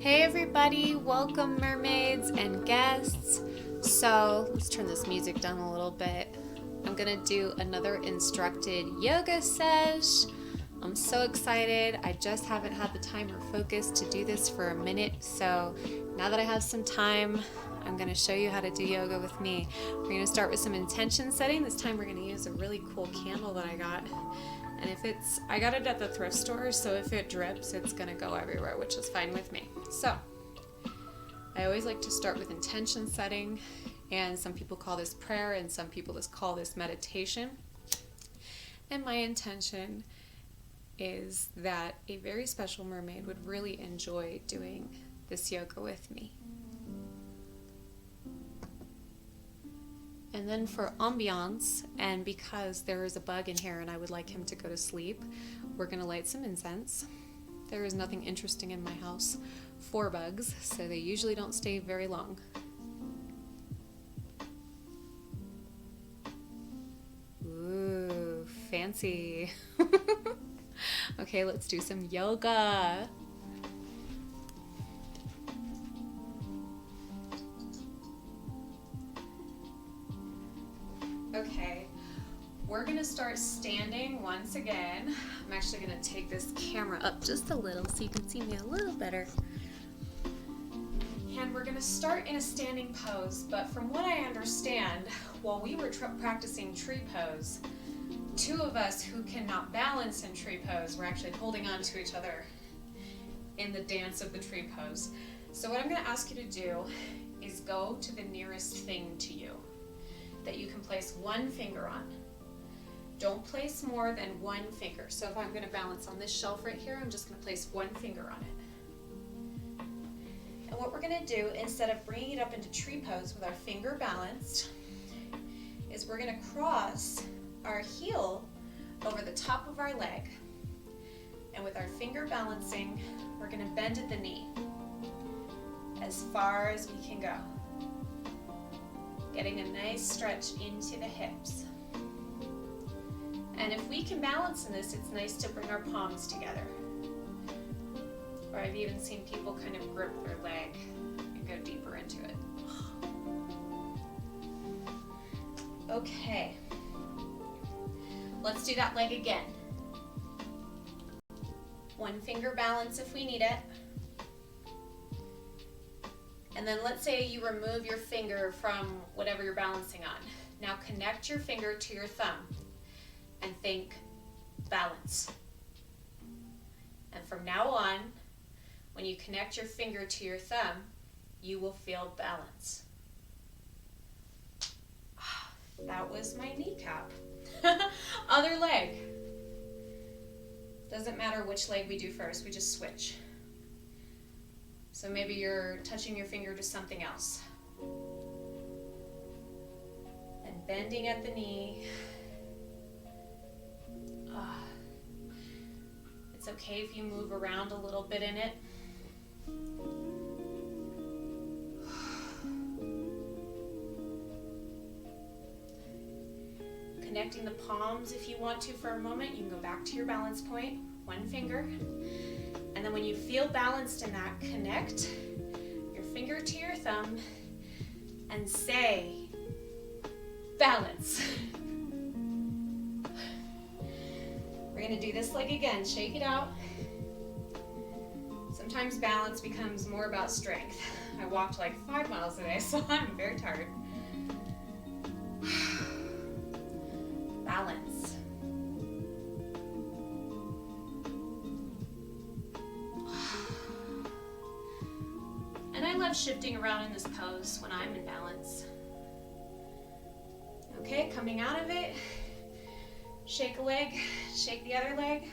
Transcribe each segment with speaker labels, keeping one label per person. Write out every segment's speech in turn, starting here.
Speaker 1: Hey everybody, welcome mermaids and guests. So let's turn this music down a little bit. I'm gonna do another instructed yoga sesh. I'm so excited. I just haven't had the time or focus to do this for a minute. So now that I have some time, I'm gonna show you how to do yoga with me. We're gonna start with some intention setting. This time we're gonna use a really cool candle that I got. And I got it at the thrift store, so if it drips, it's gonna go everywhere, which is fine with me. So, I always like to start with intention setting, and some people call this prayer, and some people just call this meditation. And my intention is that a very special mermaid would really enjoy doing this yoga with me. And then for ambiance, and because there is a bug in here and I would like him to go to sleep, we're going to light some incense. There is nothing interesting in my house for bugs, so they usually don't stay very long. Ooh, fancy. Okay, let's do some yoga. Okay, we're gonna start standing once again. I'm actually gonna take this camera up just a little so you can see me a little better. And we're gonna start in a standing pose, but from what I understand, while we were practicing tree pose, two of us who cannot balance in tree pose were actually holding on to each other in the dance of the tree pose. So what I'm gonna ask you to do is go to the nearest thing to you that you can place one finger on. Don't place more than one finger. So if I'm going to balance on this shelf right here, I'm just going to place one finger on it. And what we're going to do, instead of bringing it up into tree pose with our finger balanced, is we're going to cross our heel over the top of our leg. And with our finger balancing, we're going to bend at the knee as far as we can go, getting a nice stretch into the hips. And if we can balance in this, it's nice to bring our palms together. Or I've even seen people kind of grip their leg and go deeper into it. Okay, let's do that leg again. One finger balance if we need it. And then let's say you remove your finger from whatever you're balancing on. Now connect your finger to your thumb and think balance. And from now on, when you connect your finger to your thumb, you will feel balance. That was my kneecap. Other leg. Doesn't matter which leg we do first, we just switch. So maybe you're touching your finger to something else. And bending at the knee. It's okay if you move around a little bit in it. Connecting the palms if you want to for a moment. You can go back to your balance point, one finger. And then when you feel balanced in that, connect your finger to your thumb and say, balance. We're gonna do this leg again, shake it out. Sometimes balance becomes more about strength. I walked like 5 miles today, so I'm very tired. Balance. I love shifting around in this pose when I'm in balance. Okay, coming out of it, shake a leg, shake the other leg.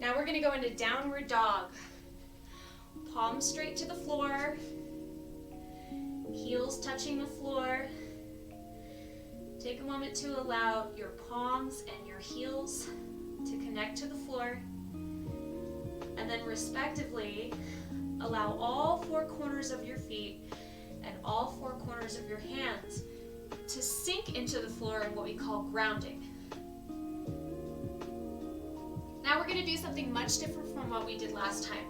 Speaker 1: Now we're going to go into downward dog. Palms straight to the floor, heels touching the floor. Take a moment to allow your palms and your heels to connect to the floor. And then respectively, allow all 4 corners of your feet and all 4 corners of your hands to sink into the floor in what we call grounding. Now we're going to do something much different from what we did last time.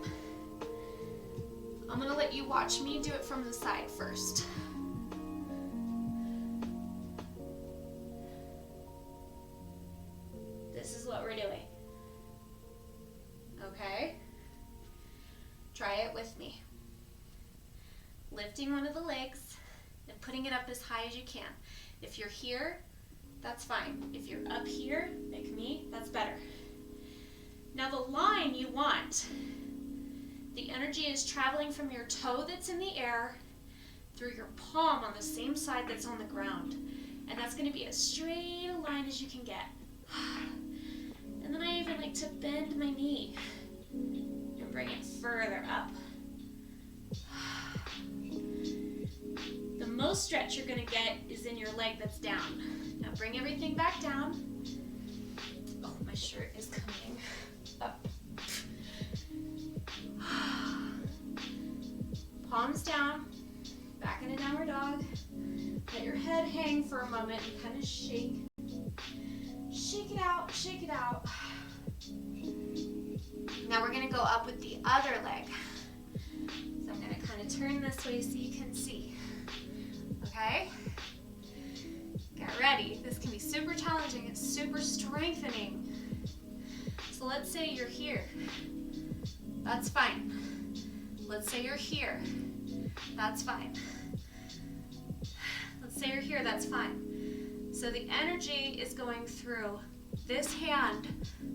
Speaker 1: I'm gonna let you watch me do it from the side first. This is what we're doing. Okay? Try it with me. Lifting one of the legs and putting it up as high as you can. If you're here, that's fine. If you're up here, like me, that's better. Now the line you want, the energy is traveling from your toe that's in the air through your palm on the same side that's on the ground. And that's going to be as straight a line as you can get. And then I even like to bend my knee and bring it further up. The most stretch you're going to get is in your leg that's down. Now bring everything back down. Oh, my shirt is coming up. Palms down, back into downward dog. Let your head hang for a moment and kind of shake. Shake it out, shake it out. Now we're going to go up with the other leg. So I'm going to kind of turn this way so you can see. Okay? Get ready. This can be super challenging. It's super strengthening. So let's say you're here. That's fine. Let's say you're here. That's fine. Let's say you're here. That's fine. So the energy is going through this hand,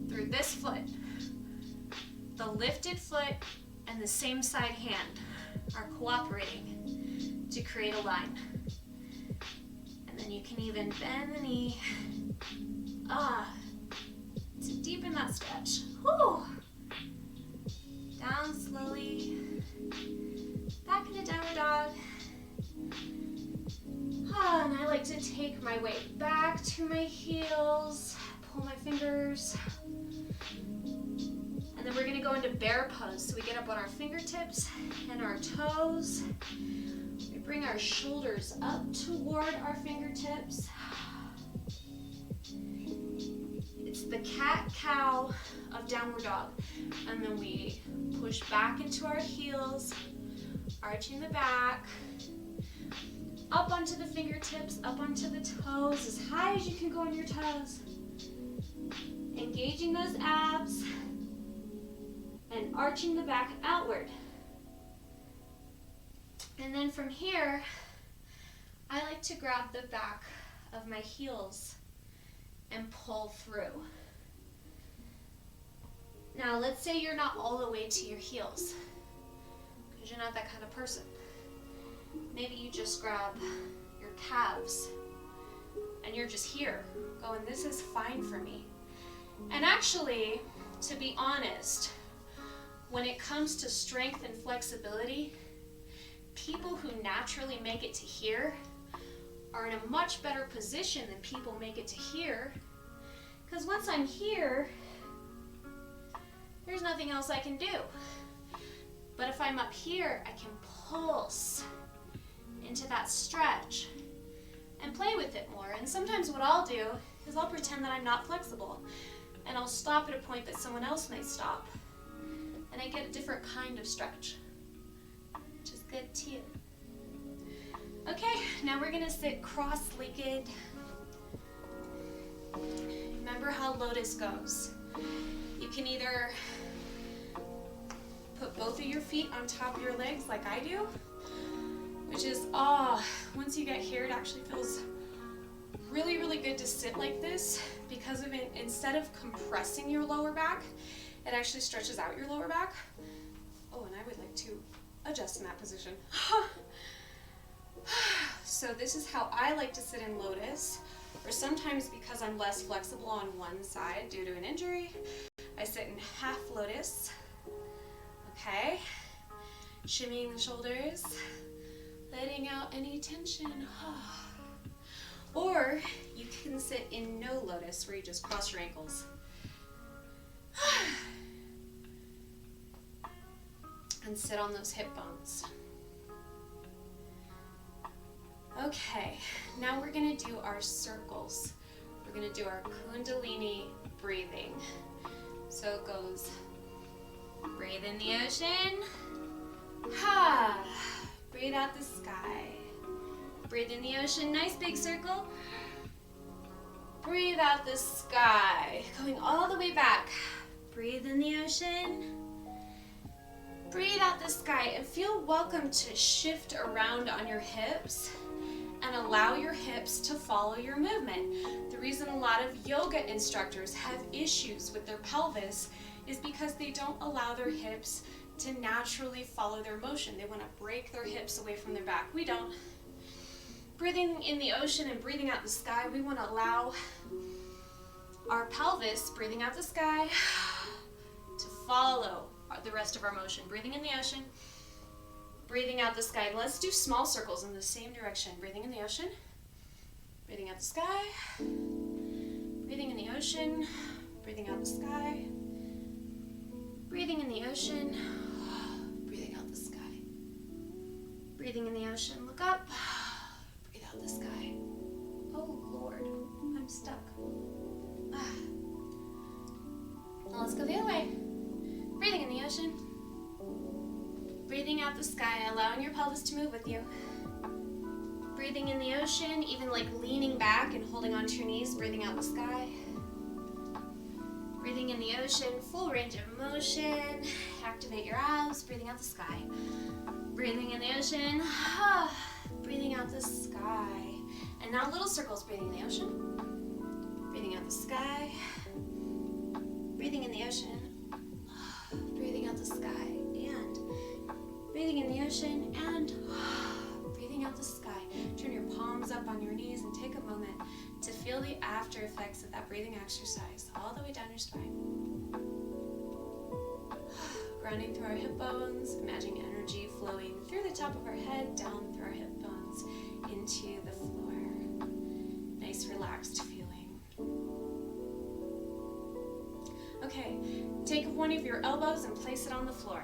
Speaker 1: through this foot. The lifted foot and the same side hand are cooperating to create a line. And then you can even bend the knee to deepen that stretch. Whew. Down slowly. Back into downward dog. And I like to take my weight back to my heels. Pull my fingers. And then we're going to go into bear pose. So we get up on our fingertips and our toes. We bring our shoulders up toward our fingertips. It's the cat-cow of downward dog. And then we push back into our heels, arching the back, up onto the fingertips, up onto the toes, as high as you can go on your toes. Engaging those abs and arching the back outward. And then from here, I like to grab the back of my heels and pull through. Now, let's say you're not all the way to your heels, because you're not that kind of person. Maybe you just grab your calves and you're just here going, this is fine for me. And actually, to be honest, when it comes to strength and flexibility, people who naturally make it to here are in a much better position than people make it to here. Because once I'm here, there's nothing else I can do. But if I'm up here, I can pulse into that stretch and play with it more. And sometimes what I'll do is I'll pretend that I'm not flexible, and I'll stop at a point that someone else might stop, and I get a different kind of stretch, which is good too. Okay, now we're gonna sit cross-legged. Remember how lotus goes. You can either put both of your feet on top of your legs like I do, which is, once you get here, it actually feels really, really good to sit like this because of it. Instead of compressing your lower back, it actually stretches out your lower back. Oh, and I would like to adjust in that position. So this is how I like to sit in lotus, or sometimes because I'm less flexible on one side due to an injury, I sit in half lotus. Okay, shimmying the shoulders, letting out any tension. Or you can sit in no lotus, where you just cross your ankles. And sit on those hip bones. Okay, now we're gonna do our circles. We're gonna do our Kundalini breathing. So it goes, breathe in the ocean, Ha. Breathe out the sky. Breathe in the ocean, nice big circle. Breathe out the sky, going all the way back. Breathe in the ocean. Breathe out the sky and feel welcome to shift around on your hips and allow your hips to follow your movement. The reason a lot of yoga instructors have issues with their pelvis is because they don't allow their hips to naturally follow their motion. They want to break their hips away from their back. We don't. Breathing in the ocean and breathing out the sky, we want to allow our pelvis, breathing out the sky, to follow the rest of our motion. Breathing in the ocean, breathing out the sky. Let's do small circles in the same direction. Breathing in the ocean, breathing out the sky, breathing in the ocean, breathing out the sky, breathing in the ocean, breathing out the sky. Breathing in the ocean, look up, breathe out the sky. Oh Lord, I'm stuck. Now let's go the other way. Breathing in the ocean, breathing out the sky, allowing your pelvis to move with you. Breathing in the ocean, even like leaning back and holding onto your knees, breathing out the sky. Breathing in the ocean, full range of motion. Activate your abs, breathing out the sky. Breathing in the ocean, breathing out the sky. And now little circles, breathing in the ocean, breathing out the sky, breathing in the ocean, breathing out the sky, and breathing in the ocean, and breathing out the sky. Turn your palms up on your knees and take a moment to feel the after effects of that breathing exercise all the way down your spine. Grounding through our hip bones, imagining energy flowing through the top of our head, down through our hip bones, into the floor. Nice relaxed feeling. Okay, take one of your elbows and place it on the floor.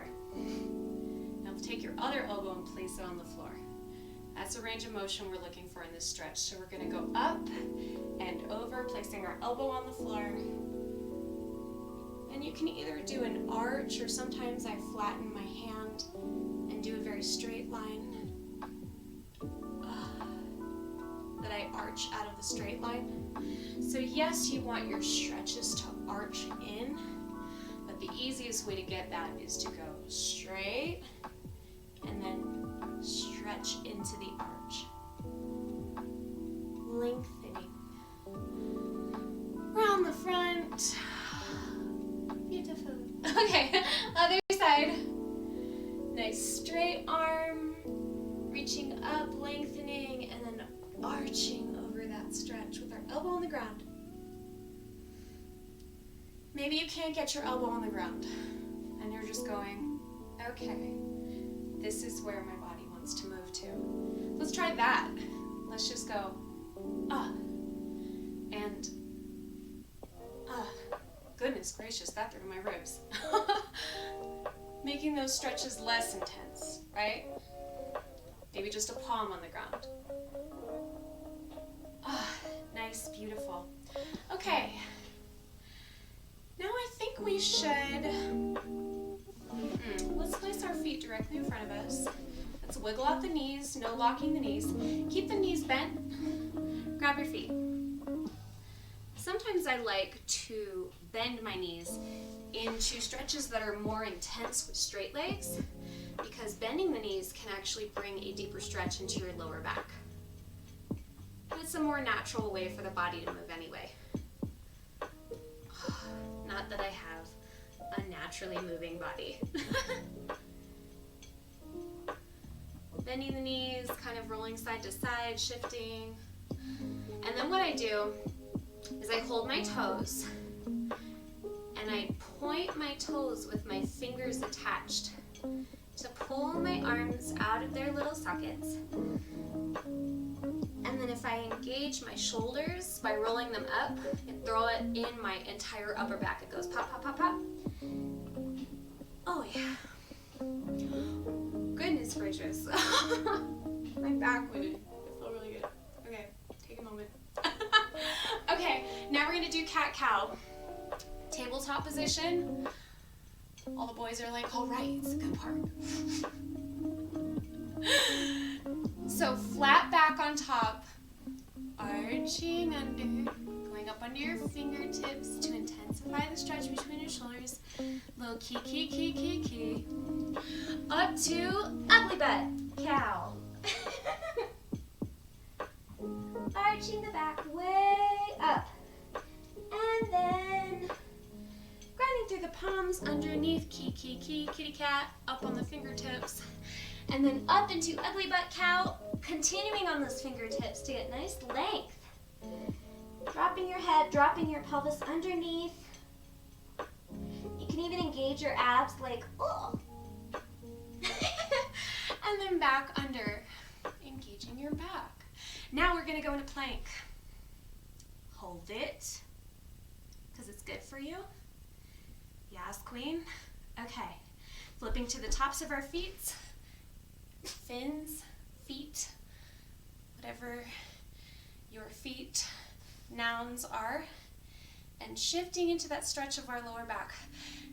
Speaker 1: Now take your other elbow and place it on the floor. That's the range of motion we're looking for in this stretch. So we're going to go up and over, placing our elbow on the floor. And you can either do an arch, or sometimes I flatten my hand and do a very straight line. That I arch out of the straight line. So yes, you want your stretches to arch in, but the easiest way to get that is to go straight and then stretch into the arch. Lengthening. Round the front. Beautiful. Okay, other side. Nice straight arm, reaching up, lengthening, and then arching over that stretch with our elbow on the ground. Maybe you can't get your elbow on the ground and you're just going, okay, this is where my body wants to move to. Let's try that. Let's just go, and goodness gracious, that threw my ribs. Making those stretches less intense, right? Maybe just a palm on the ground. Nice, beautiful. Okay. Now I think we should, let's place our feet directly in front of us. Let's wiggle out the knees, no locking the knees. Keep the knees bent. Grab your feet. Sometimes I like to bend my knees into stretches that are more intense with straight legs, because bending the knees can actually bring a deeper stretch into your lower back. And it's a more natural way for the body to move anyway. Not that I have a naturally moving body. Bending the knees, kind of rolling side to side, shifting. And then what I do is I hold my toes and I point my toes with my fingers attached to pull my arms out of their little sockets. And then if I engage my shoulders by rolling them up and throw it in my entire upper back, it goes pop, pop, pop, pop. Oh yeah. Goodness gracious. My back went in. It felt really good. Okay, take a moment. Okay, now we're gonna do cat-cow. Tabletop position. All the boys are like, all right, it's a good part. So flat back on top, arching under, going up under your fingertips to intensify the stretch between your shoulders. Little key. Up to ugly butt, cow. Arching the back way up. And then grinding through the palms underneath, key, kitty cat, up on the fingertips. And then up into ugly butt cow, continuing on those fingertips to get nice length. Dropping your head, dropping your pelvis underneath. You can even engage your abs like, oh. And then back under, engaging your back. Now we're gonna go into plank. Hold it, because it's good for you. Yes, queen. Okay, flipping to the tops of our feet. Fins, feet, whatever your feet nouns are, and shifting into that stretch of our lower back.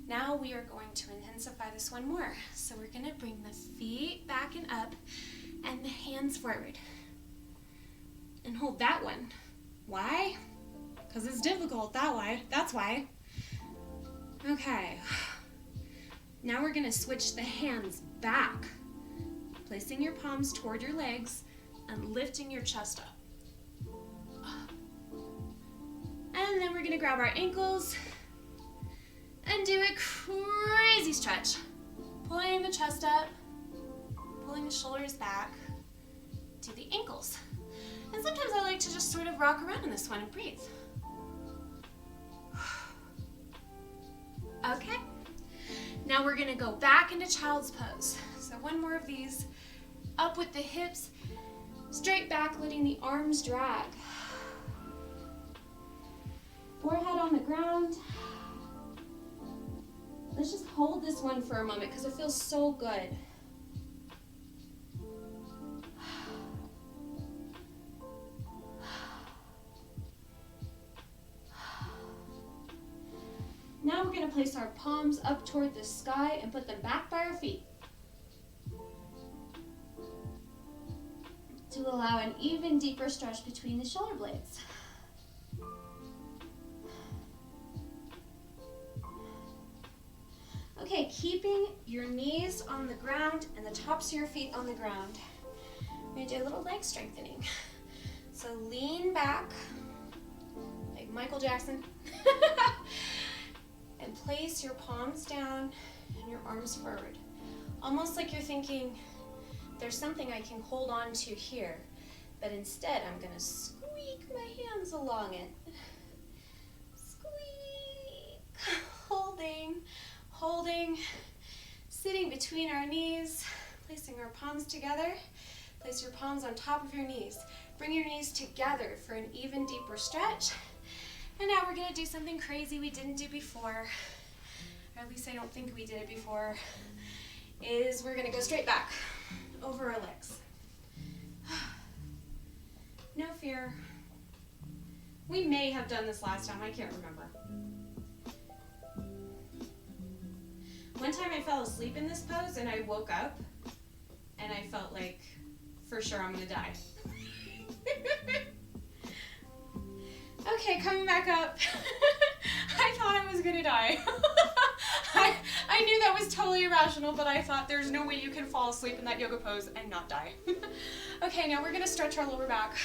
Speaker 1: Now we are going to intensify this one more. So we're going to bring the feet back and up and the hands forward. And hold that one. Why? Because it's difficult that way. That's why. Okay. Now we're going to switch the hands back, placing your palms toward your legs and lifting your chest up. And then we're gonna grab our ankles and do a crazy stretch. Pulling the chest up, pulling the shoulders back to the ankles. And sometimes I like to just sort of rock around in this one and breathe. Okay, now we're gonna go back into child's pose. So one more of these. Up with the hips, straight back, letting the arms drag. Forehead on the ground. Let's just hold this one for a moment because it feels so good. Now we're going to place our palms up toward the sky and put them back by our feet, to allow an even deeper stretch between the shoulder blades. Okay, keeping your knees on the ground and the tops of your feet on the ground. We're going to do a little leg strengthening. So lean back, like Michael Jackson, and place your palms down and your arms forward. Almost like you're thinking, there's something I can hold on to here, but instead I'm gonna squeak my hands along it. Squeak, holding, sitting between our knees, placing our palms together. Place your palms on top of your knees. Bring your knees together for an even deeper stretch. And now we're gonna do something crazy we didn't do before, or at least I don't think we did it before, is we're gonna go straight back over our legs. No fear. We may have done this last time, I can't remember. One time I fell asleep in this pose and I woke up and I felt like, for sure I'm gonna die. Okay, coming back up. I thought I was gonna die. I knew that was totally irrational, but I thought there's no way you can fall asleep in that yoga pose and not die. Okay, now we're gonna stretch our lower back.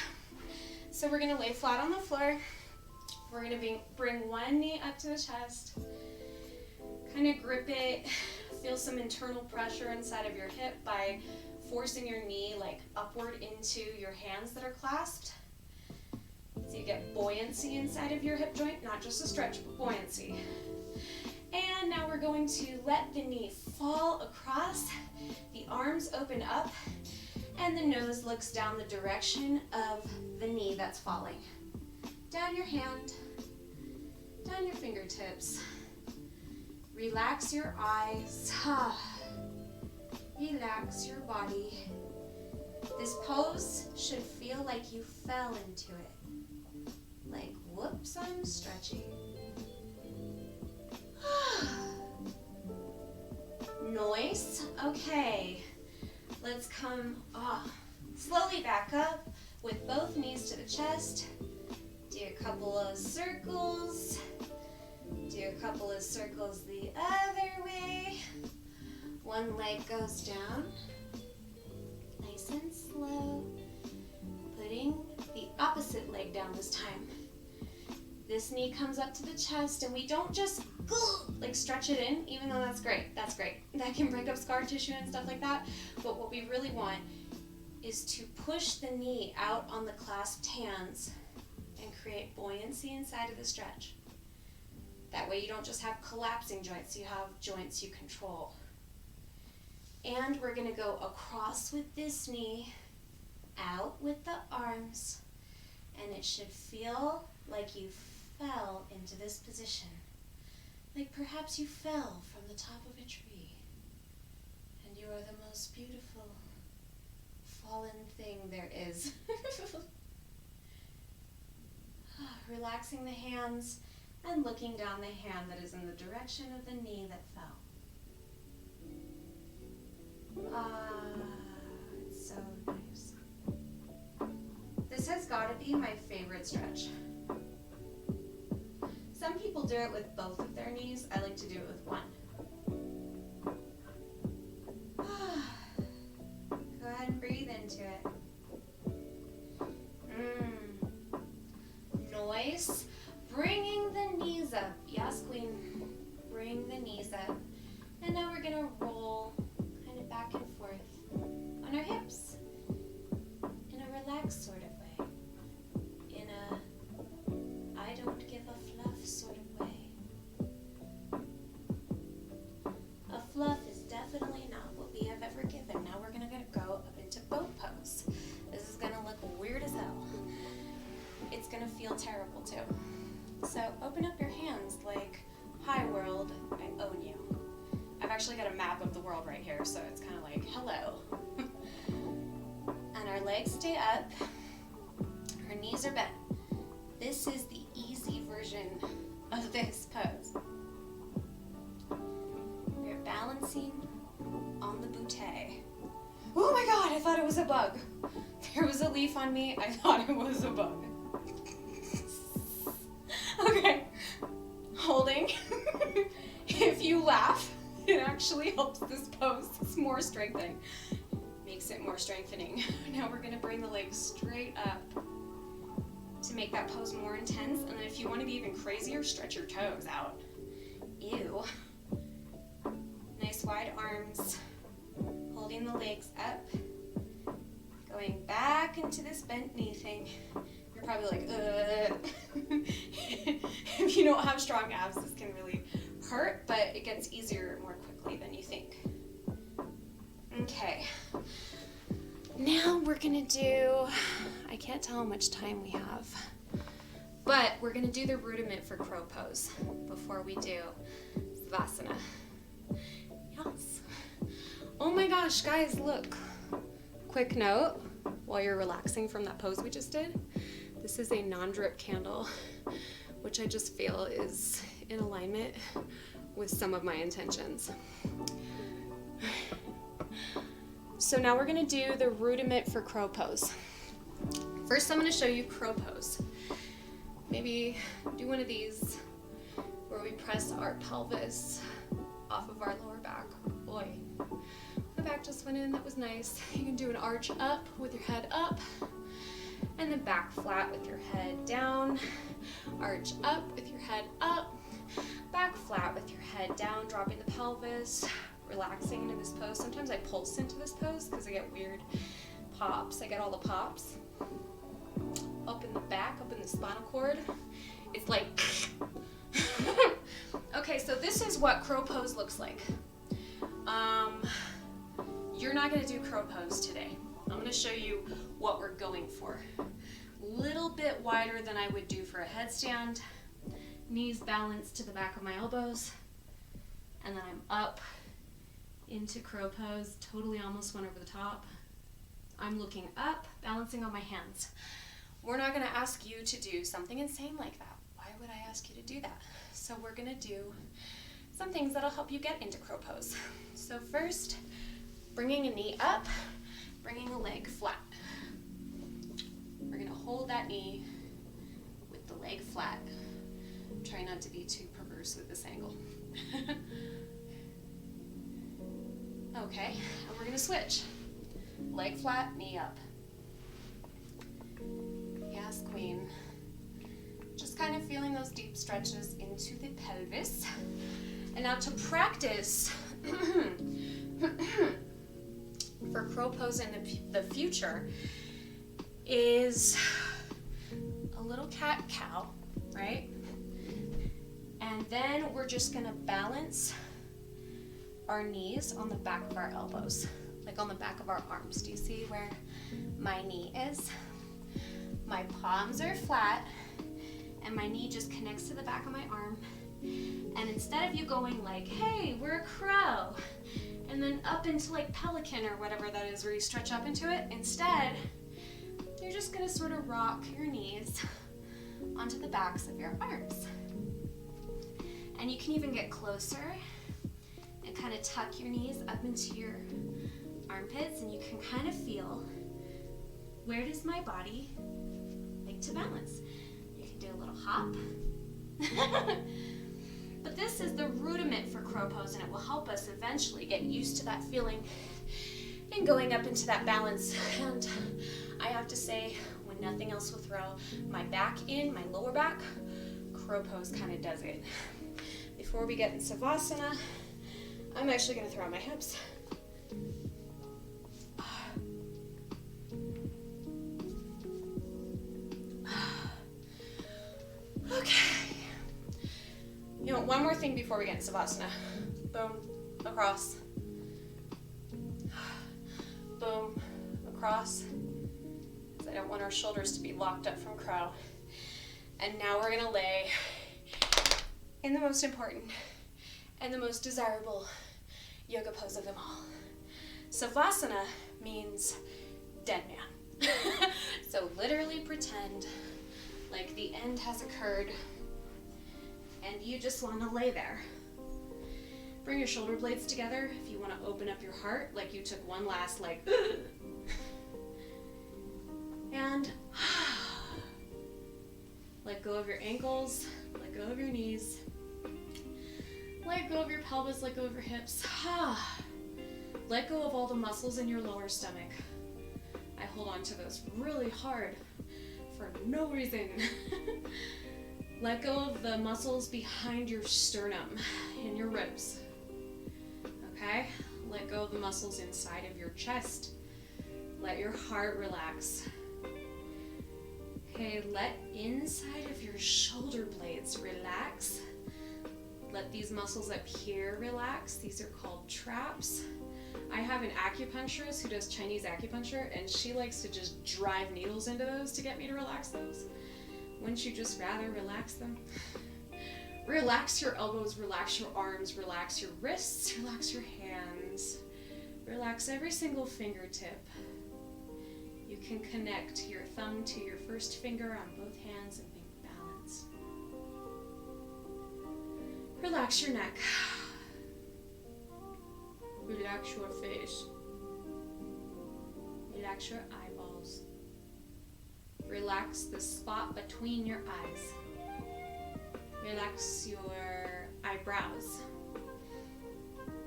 Speaker 1: So we're gonna lay flat on the floor. We're gonna bring one knee up to the chest. Kind of grip it. Feel some internal pressure inside of your hip by forcing your knee like upward into your hands that are clasped. So you get buoyancy inside of your hip joint, not just a stretch, but buoyancy. And now we're going to let the knee fall across, the arms open up, and the nose looks down the direction of the knee that's falling. Down your hand, down your fingertips. Relax your eyes. Relax your body. This pose should feel like you fell into it. Like, whoops, I'm stretching. Noise. Okay. Let's come slowly back up with both knees to the chest. Do a couple of circles. Do a couple of circles the other way. One leg goes down. Nice and slow. Putting the opposite leg down this time. This knee comes up to the chest, and we don't just like stretch it in, even though that's great. That's great. That can break up scar tissue and stuff like that. But what we really want is to push the knee out on the clasped hands and create buoyancy inside of the stretch. That way you don't just have collapsing joints, you have joints you control. And we're gonna go across with this knee, out with the arms, and it should feel like you fell into this position. Like perhaps you fell from the top of a tree, and you are the most beautiful fallen thing there is. Relaxing the hands and looking down the hand that is in the direction of the knee that fell. It's so nice. This has got to be my favorite stretch. Some people do it with both of their knees. I like to do it with one. Go ahead and breathe into it. Nice. Bringing the knees up. Yes, queen. Bring the knees up. And now we're going to roll kind of back and forth on our hips in a relaxed sort of way. In a I don't give a fluff sort of way. A fluff is definitely not what we have ever given. Now we're going to go up into boat pose. This is going to look weird as hell. It's going to feel terrible too. So open up your hands like, hi world, I own you. I've actually got a map of the world right here, so it's kind of like, hello. And our legs stay up, our knees are bent. This is the easy version of this pose. We're balancing on the bootay. Oh my God, I thought it was a bug. There was a leaf on me, I thought it was a bug. Okay, holding. If you laugh, it actually helps this pose. It's more strengthening. Makes it more strengthening. Now we're gonna bring the legs straight up to make that pose more intense. And then if you want to be even crazier, stretch your toes out. Ew. Nice wide arms. Holding the legs up. Going back into this bent knee thing. You're probably like, If you don't have strong abs, this can really hurt, but it gets easier more quickly than you think. Okay. Now we're gonna do, I can't tell how much time we have, but we're gonna do the rudiment for crow pose before we do Savasana. Yes. Oh my gosh, guys, look. Quick note, while you're relaxing from that pose we just did, this is a non-drip candle, which I just feel is in alignment with some of my intentions. So now we're gonna do the rudiment for crow pose. First, I'm gonna show you crow pose. Maybe do one of these where we press our pelvis off of our lower back. Boy, my back just went in, that was nice. You can do an arch up with your head up, and then back flat with your head down. Arch up with your head up, back flat with your head down, dropping the pelvis, relaxing into this pose. Sometimes I pulse into this pose because I get weird pops. I get all the pops. Up in the back, up in the spinal cord. It's like, okay, so this is what crow pose looks like. You're not gonna do crow pose today. I'm gonna show you what we're going for. Little bit wider than I would do for a headstand. Knees balanced to the back of my elbows. And then I'm up into crow pose, totally almost went over the top. I'm looking up, balancing on my hands. We're not gonna ask you to do something insane like that. Why would I ask you to do that? So we're gonna do some things that'll help you get into crow pose. So first, Bringing a knee up, bringing a leg flat. We're gonna hold that knee with the leg flat. Try not to be too perverse with this angle. Okay, and we're gonna switch. Leg flat, knee up. Yes, queen. Just kind of feeling those deep stretches into the pelvis. And now to practice for crow pose in the future is a little cat-cow, right? And then we're just gonna balance our knees on the back of our elbows, like on the back of our arms. Do you see where my knee is? My palms are flat and my knee just connects to the back of my arm. And instead of you going like, hey, we're a crow, and then up into like pelican or whatever that is where you stretch up into it, instead, you're just gonna sort of rock your knees onto the backs of your arms. And you can even get closer and kind of tuck your knees up into your armpits, and you can kind of feel, where does my body like to balance? You can do a little hop. But this is the rudiment for crow pose, and it will help us eventually get used to that feeling and going up into that balance. And I have to say, when nothing else will throw my back in, my lower back, crow pose kind of does it. Before we get in Savasana, I'm actually going to throw out my hips. Okay. You know, one more thing before we get in Savasana. Boom, across. Boom, across. Because I don't want our shoulders to be locked up from crow. And now we're gonna lay in the most important and the most desirable yoga pose of them all. Savasana means dead man. So literally pretend like the end has occurred and you just want to lay there. Bring your shoulder blades together if you want to open up your heart, like you took one last like and let go of your ankles, let go of your knees, let go of your pelvis, let go of your hips. Let go of all the muscles in your lower stomach. I hold on to those really hard for no reason. Let go of the muscles behind your sternum and your ribs. Okay? Let go of the muscles inside of your chest. Let your heart relax. Okay, let inside of your shoulder blades relax. Let these muscles up here relax. These are called traps. I have an acupuncturist who does Chinese acupuncture, and she likes to just drive needles into those to get me to relax those. Wouldn't you just rather relax them? Relax your elbows, relax your arms, relax your wrists, relax your hands. Relax every single fingertip. You can connect your thumb to your first finger on both hands and make balance. Relax your neck. Relax your face. Relax your eyeballs. Relax the spot between your eyes. Relax your eyebrows.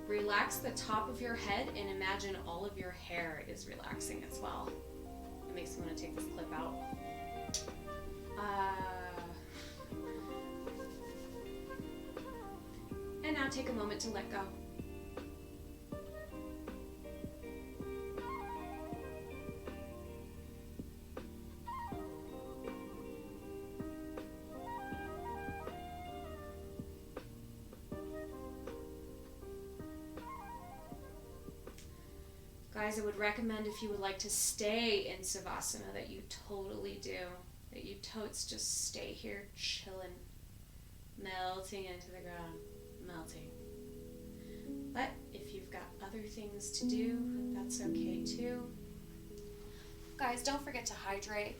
Speaker 1: Relax the top of your head and imagine all of your hair is relaxing as well. It makes me want to take this clip out. And now take a moment to let go. Guys, I would recommend if you would like to stay in Savasana that you totally do. That you totes just stay here chilling, melting into the ground, melting. But if you've got other things to do, that's okay too. Guys, don't forget to hydrate.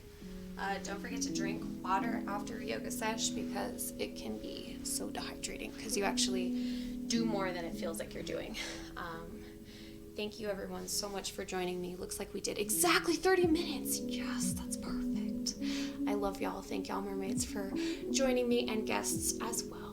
Speaker 1: Don't forget to drink water after yoga sesh because it can be so dehydrating because you actually do more than it feels like you're doing. Thank you everyone so much for joining me. Looks like we did exactly 30 minutes. Yes, that's perfect. I love y'all. Thank y'all mermaids for joining me and guests as well.